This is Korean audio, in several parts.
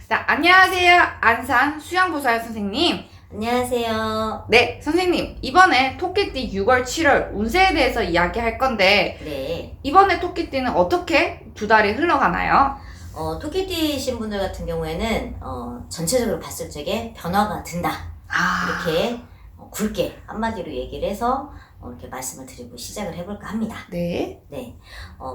자, 안녕하세요. 안산 수양보살 선생님. 안녕하세요. 네, 선생님. 이번에 토끼띠 6월, 7월 운세에 대해서 이야기할 건데, 네. 이번에 토끼띠는 어떻게 두 달이 흘러가나요? 토끼띠신 분들 같은 경우에는, 전체적으로 봤을 적에 변화가 든다. 이렇게 굵게 한마디로 얘기를 해서, 이렇게 말씀을 드리고 시작을 해볼까 합니다. 네. 네.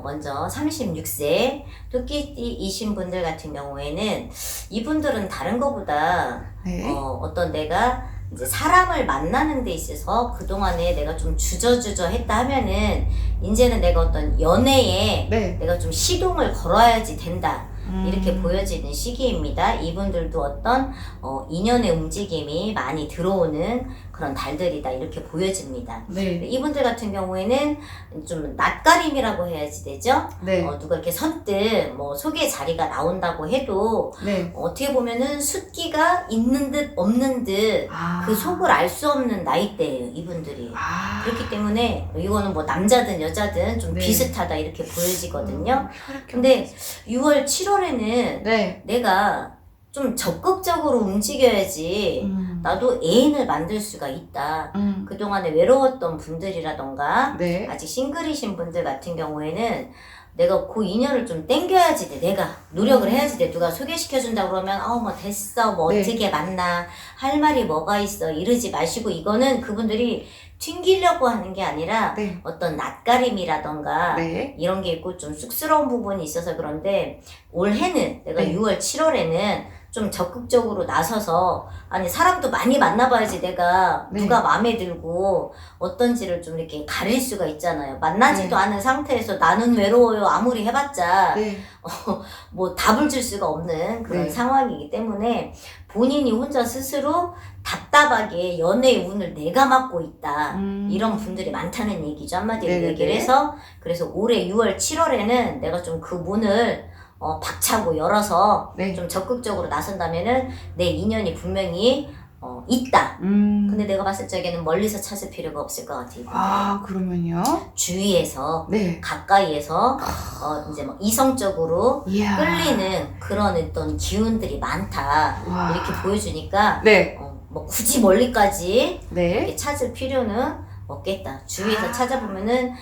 먼저 36세 토끼띠이신 분들 같은 경우에는 이분들은 다른 것보다 네. 어떤 내가 이제 사람을 만나는 데 있어서 그동안에 내가 좀 주저주저 했다 하면은 이제는 내가 어떤 연애에 네. 내가 좀 시동을 걸어야지 된다. 이렇게 보여지는 시기입니다. 이분들도 어떤 인연의 움직임이 많이 들어오는 그런 달들이다 이렇게 보여집니다. 네. 이분들 같은 경우에는 좀 낯가림이라고 해야지 되죠. 네. 누가 이렇게 선뜻 뭐 소개 자리가 나온다고 해도 네. 어떻게 보면은 숫기가 있는 듯 없는 듯 그 속을 알 수 없는 나이대예요, 이분들이. 그렇기 때문에 이거는 뭐 남자든 여자든 좀 네. 비슷하다 이렇게 보여지거든요. 근데 6월, 7월에는 네. 내가 좀 적극적으로 움직여야지 나도 애인을 만들 수가 있다. 그동안에 외로웠던 분들이라던가 네. 아직 싱글이신 분들 같은 경우에는 내가 그 인연을 좀 땡겨야지 돼. 내가 노력을 해야지 돼. 누가 소개시켜준다 그러면 뭐 됐어. 뭐 네. 어떻게 만나. 할 말이 뭐가 있어. 이러지 마시고 이거는 그분들이 튕기려고 하는 게 아니라 네. 어떤 낯가림이라던가 네. 이런 게 있고 좀 쑥스러운 부분이 있어서 그런데 올해는 내가 네. 6월, 7월에는 좀 적극적으로 나서서 아니 사람도 많이 만나봐야지 내가 네. 누가 마음에 들고 어떤지를 좀 이렇게 가릴 수가 있잖아요. 만나지도 네. 않은 상태에서 나는 외로워요 아무리 해봤자 네. 뭐 답을 줄 수가 없는 그런 네. 상황이기 때문에 본인이 혼자 스스로 답답하게 연애의 운을 내가 맡고 있다. 이런 분들이 많다는 얘기죠. 한마디로 네네네. 얘기를 해서 그래서 올해 6월, 7월에는 내가 좀 그 문을 박차고 열어서 네. 좀 적극적으로 나선다면은 내 인연이 분명히 있다. 근데 내가 봤을 적에는 멀리서 찾을 필요가 없을 것 같아요. 그러면요? 주위에서 네. 가까이에서 이제 뭐 이성적으로 이야. 끌리는 그런 어떤 기운들이 많다. 와. 이렇게 보여주니까 네. 뭐 굳이 멀리까지 네. 이렇게 찾을 필요는 없겠다. 주위에서 찾아보면은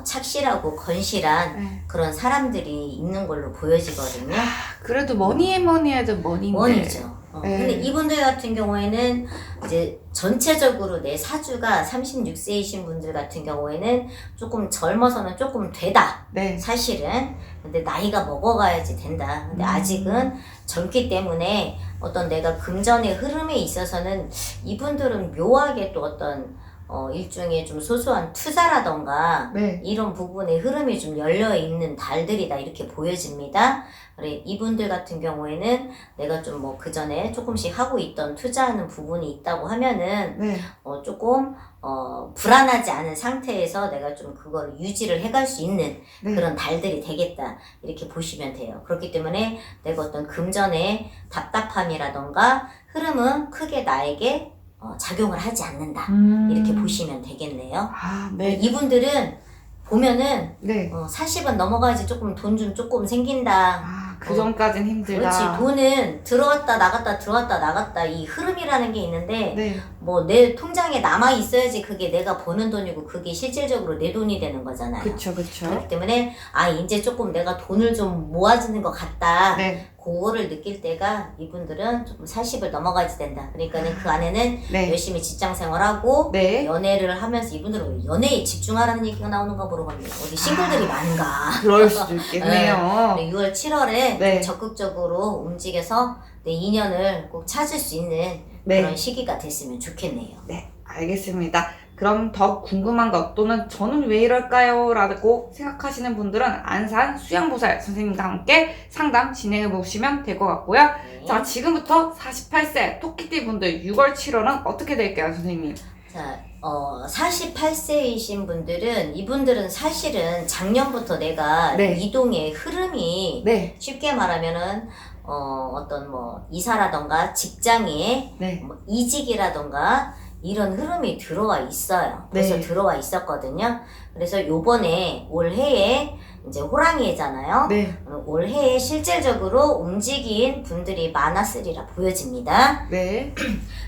착실하고 건실한 네. 그런 사람들이 있는 걸로 보여지거든요. 그래도 뭐니 해도 뭐니인데. 원이죠. 네. 근데 이분들 같은 경우에는 이제 전체적으로 내 사주가 36세이신 분들 같은 경우에는 조금 젊어서는 조금 되다. 네. 사실은. 근데 나이가 먹어가야지 된다. 근데 아직은 젊기 때문에 어떤 내가 금전의 흐름에 있어서는 이분들은 묘하게 또 어떤 일종의 좀 소소한 투자라던가 네. 이런 부분의 흐름이 좀 열려있는 달들이다 이렇게 보여집니다. 그래 이분들 같은 경우에는 내가 좀 뭐 그 전에 조금씩 하고 있던 투자하는 부분이 있다고 하면은 네. 조금 불안하지 않은 상태에서 내가 좀 그거를 유지를 해갈 수 있는 네. 그런 달들이 되겠다 이렇게 보시면 돼요. 그렇기 때문에 내가 어떤 금전의 답답함이라던가 흐름은 크게 나에게 작용을 하지 않는다 이렇게 보시면 되겠네요. 네. 이분들은 보면은 네. 40은 넘어가야지 조금 돈 좀 조금 생긴다. 그 전까진 힘들다. 그렇지. 돈은 들어왔다 나갔다 들어왔다 나갔다 이 흐름이라는 게 있는데 네. 뭐 내 통장에 남아 있어야지 그게 내가 버는 돈이고 그게 실질적으로 내 돈이 되는 거잖아요. 그쵸. 그렇기 때문에 이제 조금 내가 돈을 좀 모아지는 것 같다. 네. 그거를 느낄 때가 이분들은 조금 40을 넘어가야 된다. 그러니까는 그 안에는 네. 열심히 직장 생활하고 네. 연애를 하면서 이분들은 왜 연애에 집중하라는 얘기가 나오는가 모르겠네요. 어디 싱글들이 많은가. 그럴 수도 있겠네요. 6월, 7월에 네. 적극적으로 움직여서 내 인연을 꼭 찾을 수 있는 네. 그런 시기가 됐으면 좋겠네요. 네. 알겠습니다. 그럼 더 궁금한 것 또는 저는 왜 이럴까요? 라고 생각하시는 분들은 안산 수양보살 선생님과 함께 상담 진행해 보시면 될 것 같고요. 네. 자, 지금부터 48세 토끼띠 분들 6월, 7월은 어떻게 될까요, 선생님? 자, 48세이신 분들은 이분들은 사실은 작년부터 내가 네. 이동의 흐름이 네. 쉽게 말하면은 어떤 뭐 이사라던가 직장에 네. 뭐 이직이라던가 이런 흐름이 들어와 있어요. 그래서 네. 들어와 있었거든요. 그래서 요번에 올해에 이제 호랑이잖아요. 네. 올해에 실질적으로 움직인 분들이 많았으리라 보여집니다. 네.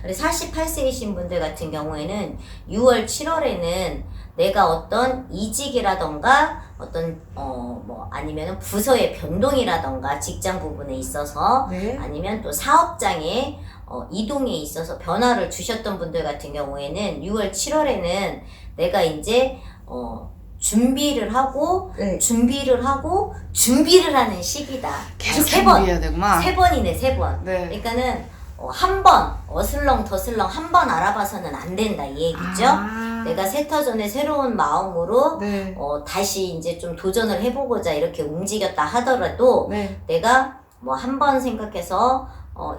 48세이신 분들 같은 경우에는 6월, 7월에는 내가 어떤 이직이라던가 어떤 뭐 아니면 부서의 변동이라던가 직장 부분에 있어서 네. 아니면 또 사업장에 이동에 있어서 변화를 주셨던 분들 같은 경우에는 6월, 7월에는 내가 이제 준비를 하고 네. 준비를 하는 시기다. 계속 세 번. 준비해야 되구만. 세 번이네, 세 번. 네. 그러니까는 한 번 어슬렁 더슬렁 한 번 알아봐서는 안 된다 이 얘기죠. 아. 내가 세 터 전에 새로운 마음으로 네. 다시 이제 좀 도전을 해보고자 이렇게 움직였다 하더라도 네. 내가 뭐 한 번 생각해서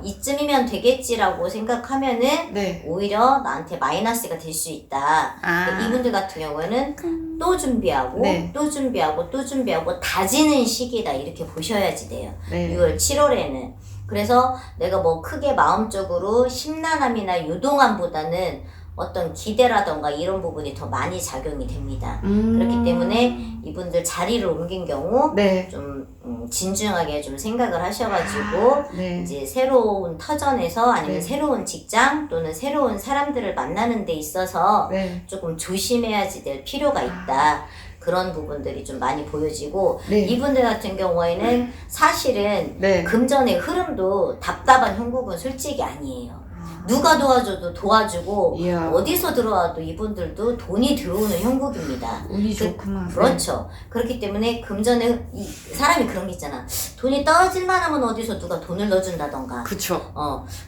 이쯤이면 되겠지라고 생각하면은 네. 오히려 나한테 마이너스가 될 수 있다. 아. 이분들 같은 경우에는 또 준비하고 네. 또 준비하고 또 준비하고 다지는 시기다 이렇게 보셔야지 돼요. 네. 6월, 7월에는. 그래서 내가 뭐 크게 마음적으로 심란함이나 유동함보다는 어떤 기대라던가 이런 부분이 더 많이 작용이 됩니다. 그렇기 때문에 이분들 자리를 옮긴 경우 네. 좀 진중하게 좀 생각을 하셔가지고 네. 이제 새로운 터전에서 아니면 네. 새로운 직장 또는 새로운 사람들을 만나는 데 있어서 네. 조금 조심해야지 될 필요가 있다. 그런 부분들이 좀 많이 보여지고 네. 이분들 같은 경우에는 사실은 네. 금전의 흐름도 답답한 형국은 솔직히 아니에요. 누가 도와줘도 도와주고 이야. 어디서 들어와도 이분들도 돈이 들어오는 형국입니다. 운이 좋구만. 그렇죠. 그렇기 때문에 금전에 사람이 그런 게 있잖아. 돈이 떨어질만 하면 어디서 누가 돈을 넣어준다던가. 그쵸.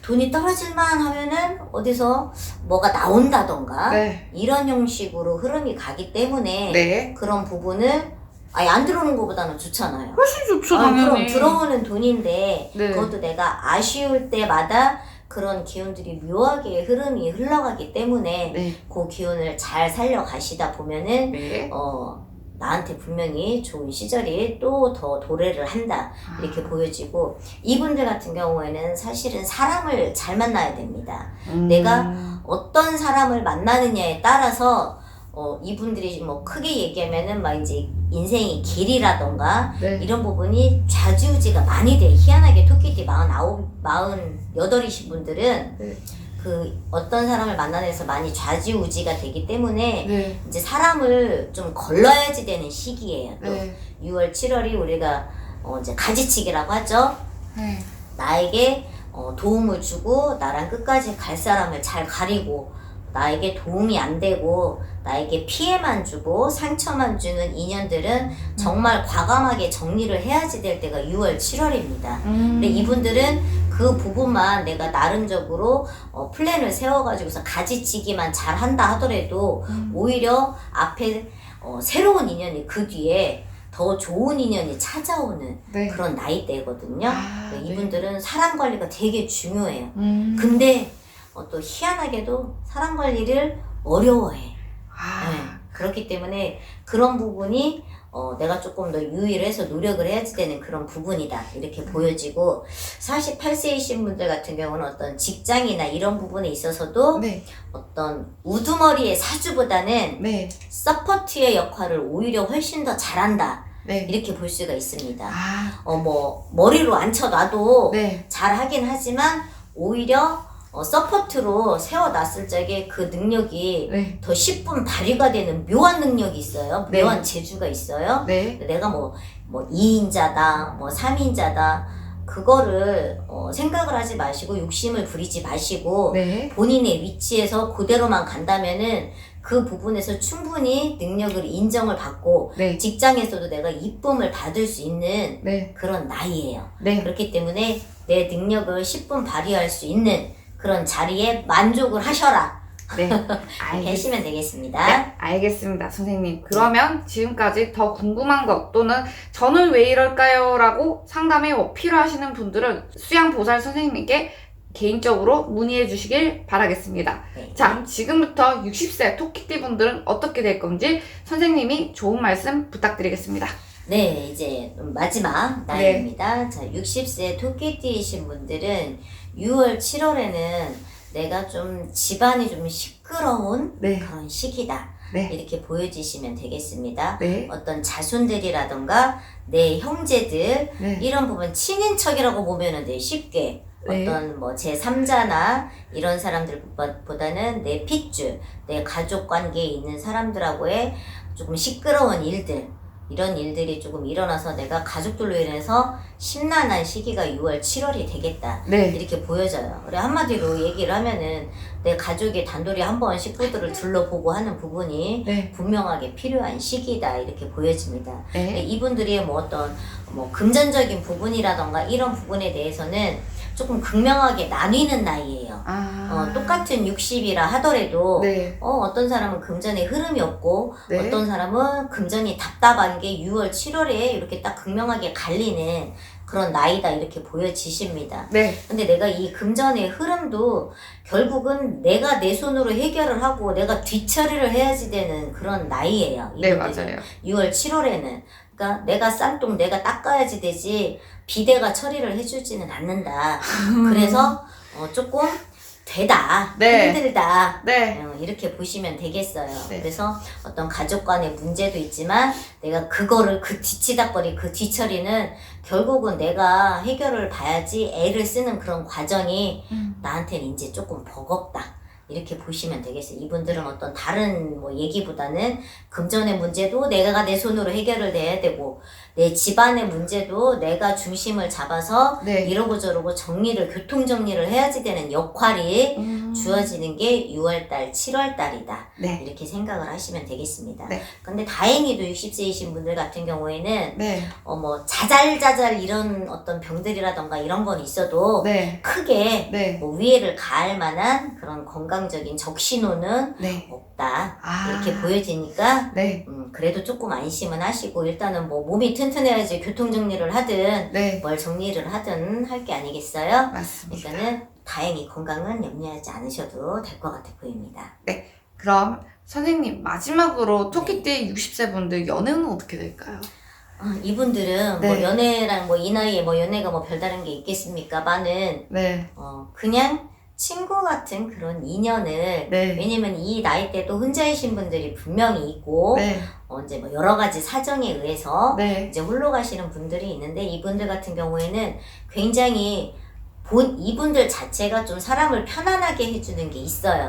돈이 떨어질만 하면은 어디서 뭐가 나온다던가. 네. 이런 형식으로 흐름이 가기 때문에 네. 그런 부분을 아예 안 들어오는 것보다는 좋잖아요. 훨씬 좋죠, 그럼 당연히. 들어오는 돈인데 네. 그것도 내가 아쉬울 때마다 그런 기운들이 묘하게 흐름이 흘러가기 때문에 네. 그 기운을 잘 살려가시다 보면은 네. 나한테 분명히 좋은 시절이 또 더 도래를 한다 이렇게 보여지고 이분들 같은 경우에는 사실은 사람을 잘 만나야 됩니다. 내가 어떤 사람을 만나느냐에 따라서 이분들이 뭐 크게 얘기하면은 막 이제 인생의 길이라던가 네. 이런 부분이 좌지우지가 많이 돼. 희한하게 토끼띠 48이신 분들은 네. 그 어떤 사람을 만나면서 많이 좌지우지가 되기 때문에 네. 이제 사람을 좀 걸러야지 되는 시기예요. 또 네. 6월, 7월이 우리가 이제 가지치기라고 하죠. 네. 나에게 도움을 주고 나랑 끝까지 갈 사람을 잘 가리고 나에게 도움이 안 되고 나에게 피해만 주고 상처만 주는 인연들은 정말 과감하게 정리를 해야지 될 때가 6월, 7월입니다. 근데 이분들은 그 부분만 내가 나름적으로 플랜을 세워가지고서 가지치기만 잘 한다 하더라도 오히려 앞에 새로운 인연이 그 뒤에 더 좋은 인연이 찾아오는 네. 그런 나이대거든요. 아, 네. 이분들은 사람 관리가 되게 중요해요. 근데 근데 또 희한하게도 사람 관리를 어려워해. 네. 아. 그렇기 때문에 그런 부분이 내가 조금 더 유의를 해서 노력을 해야지 되는 그런 부분이다 이렇게 보여지고 48세이신 분들 같은 경우는 어떤 직장이나 이런 부분에 있어서도 네. 어떤 우두머리의 사주보다는 네. 서포트의 역할을 오히려 훨씬 더 잘한다 네. 이렇게 볼 수가 있습니다. 아. 뭐 머리로 앉혀놔도 네. 잘하긴 하지만 오히려 서포트로 세워놨을 적에 그 능력이 네. 더 10분 발휘가 되는 묘한 능력이 있어요. 네. 묘한 재주가 있어요. 네. 내가 뭐 2인자다, 뭐 3인자다, 그거를 생각을 하지 마시고 욕심을 부리지 마시고 네. 본인의 위치에서 그대로만 간다면은 그 부분에서 충분히 능력을 인정을 받고 네. 직장에서도 내가 이쁨을 받을 수 있는 네. 그런 나이예요. 네. 그렇기 때문에 내 능력을 10분 발휘할 수 있는 그런 자리에 만족을 하셔라. 네. 이렇게 알겠습니다. 하시면 되겠습니다. 네, 알겠습니다, 선생님. 그러면 지금까지 더 궁금한 것 또는 저는 왜 이럴까요? 라고 상담에 필요하시는 분들은 수양보살 선생님께 개인적으로 문의해 주시길 바라겠습니다. 네. 자, 지금부터 60세 토끼띠 분들은 어떻게 될 건지 선생님이 좋은 말씀 부탁드리겠습니다. 네, 이제 마지막 나이입니다. 자, 60세 토끼띠이신 분들은 6월, 7월에는 내가 좀 집안이 좀 시끄러운 네. 그런 시기다. 네. 이렇게 보여주시면 되겠습니다. 네. 어떤 자손들이라던가 내 형제들 네. 이런 부분 친인척이라고 보면은 돼 쉽게 네. 어떤 뭐 제3자나 이런 사람들보다는 내 핏줄, 내 가족 관계에 있는 사람들하고의 조금 시끄러운 일들 이런 일들이 조금 일어나서 내가 가족들로 인해서 심란한 시기가 6월, 7월이 되겠다. 네. 이렇게 보여져요. 그래 한마디로 얘기를 하면은 내 가족이 단둘이 한번 식구들을 둘러보고 하는 부분이 네. 분명하게 필요한 시기다 이렇게 보여집니다. 네. 이분들이 뭐 어떤 뭐 금전적인 부분이라던가 이런 부분에 대해서는 조금 극명하게 나뉘는 나이예요. 똑같은 60이라 하더라도 네. 어떤 사람은 금전의 흐름이 없고 네. 어떤 사람은 금전이 답답한 게 6월, 7월에 이렇게 딱 극명하게 갈리는 그런 나이다 이렇게 보여지십니다. 네. 근데 내가 이 금전의 흐름도 결국은 내가 내 손으로 해결을 하고 내가 뒤처리를 해야지 되는 그런 나이예요. 네, 이분들은. 맞아요. 6월, 7월에는. 그러니까 내가 쌀똥 내가 닦아야지 되지 비대가 처리를 해주지는 않는다. 그래서 조금 되다. 네. 힘들다. 네. 이렇게 보시면 되겠어요. 네. 그래서 어떤 가족 간의 문제도 있지만 내가 그거를 그 뒤치다거리 그 뒤처리는 결국은 내가 해결을 봐야지 애를 쓰는 그런 과정이 나한테는 이제 조금 버겁다. 이렇게 보시면 되겠어요. 이분들은 어떤 다른 뭐 얘기보다는 금전의 문제도 내가 내 손으로 해결을 해야 되고 내 집안의 문제도 내가 중심을 잡아서 네. 이러고 저러고 정리를 교통 정리를 해야지 되는 역할이 주어지는 게 6월달, 7월달이다. 네. 이렇게 생각을 하시면 되겠습니다. 네. 근데 다행히도 60세이신 분들 같은 경우에는 네. 뭐 자잘자잘 이런 어떤 병들이라던가 이런 건 있어도 네. 크게 네. 뭐 위해를 가할 만한 그런 건강적인 적신호는 네. 없다. 아. 이렇게 보여지니까 네. 그래도 조금 안심은 하시고 일단은 뭐 몸이 튼튼해야지 교통 정리를 하든 네. 뭘 정리를 하든 할 게 아니겠어요? 맞습니다. 그러니까는 다행히 건강은 염려하지 않으셔도 될 것 같아 보입니다. 그럼 선생님 마지막으로 토끼띠 60세 분들 연애는 어떻게 될까요? 이분들은 네. 뭐 연애랑 뭐 이 나이에 뭐 연애가 뭐 별다른 게 있겠습니까만은 네. 그냥 친구 같은 그런 인연을 네. 왜냐면 이 나이 때도 혼자이신 분들이 분명히 있고 네. 이제 뭐 여러 가지 사정에 의해서 네. 이제 홀로 가시는 분들이 있는데 이분들 같은 경우에는 굉장히 이분들 자체가 좀 사람을 편안하게 해주는 게 있어요.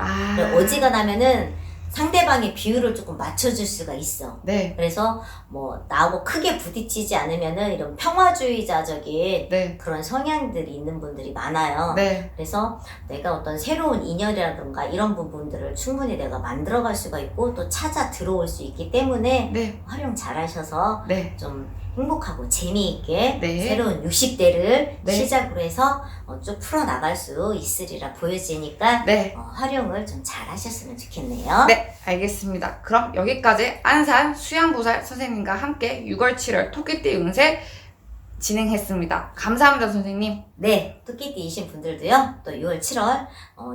어지간하면은 상대방의 비율을 조금 맞춰줄 수가 있어. 네. 그래서 뭐 나하고 크게 부딪히지 않으면은 이런 평화주의자적인 네. 그런 성향들이 있는 분들이 많아요. 네. 그래서 내가 어떤 새로운 인연이라든가 이런 부분들을 충분히 내가 만들어갈 수가 있고 또 찾아 들어올 수 있기 때문에 네. 활용 잘 하셔서 네. 좀 행복하고 재미있게 네. 새로운 60대를 네. 시작으로 해서 쭉 풀어나갈 수 있으리라 보여지니까 네. 활용을 좀 잘 하셨으면 좋겠네요. 네, 알겠습니다. 그럼 여기까지 안산 수양보살 선생님과 함께 6월 7월 토끼띠 운세 진행했습니다. 감사합니다, 선생님. 네, 토끼띠이신 분들도요, 또 6월, 7월,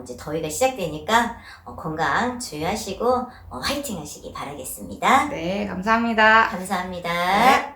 이제 더위가 시작되니까, 건강 주의하시고, 화이팅 하시기 바라겠습니다. 네, 감사합니다. 감사합니다. 네.